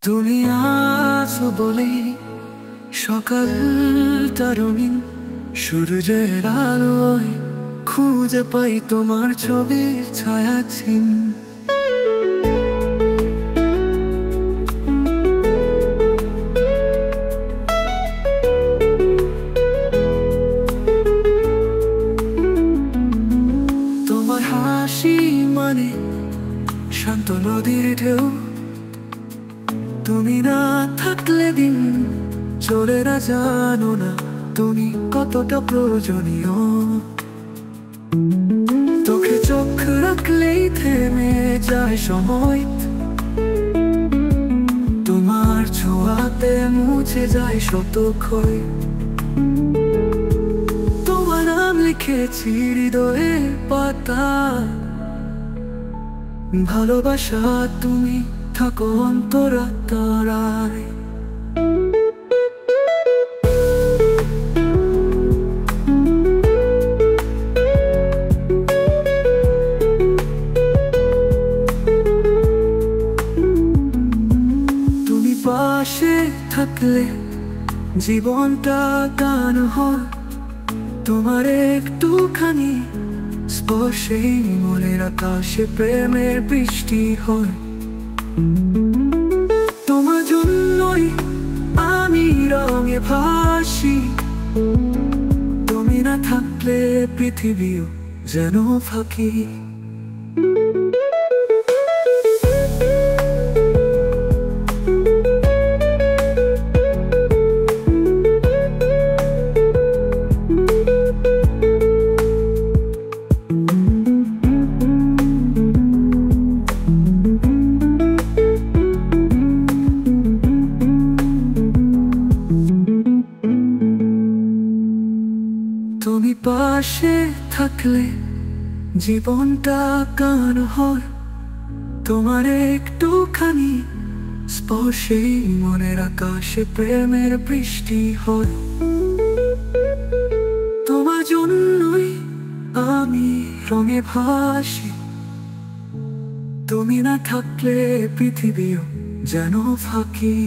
তুমি আছো বলে সকালটা রঙিন, সূর্যের আলোয় খুঁজে পাই তোমার ছবির ছায়া ছিন। তোমার হাসি মানে শান্ত নদীর ঢেউ, তুমি না থাকলে দিন চলে না, জানো না তুমি কতটা প্রয়োজনীয়। তোকে চোখ রাখলেই থেমে যায় সময়, তোমার ছোঁয়াতে মুছে যায় শত ক্ষয়। তোমার নাম লিখেছি হৃদয়ের পাতা, ভালোবাসা তুমি থাকো অন্তরাত্মায়। তুমি পাশে থাকলে জীবনটা গান হয়, তোমার একটুখানি স্পর্শেই মনের আকাশে প্রেমের বৃষ্টি হয়। তোমার জন্যই আমি রঙে ভাসি, তুমি না থাকলে পৃথিবীও যেন ফাঁকি। তুমি পাশে থাকলে জীবনটা গান হয়, তোমার একটুখানি স্পর্শেই মনের আকাশে প্রেমের বৃষ্টি হয়। তোমার জন্যই আমি রঙে ভাসি, তুমি না থাকলে পৃথিবীও যেন ফাঁকি।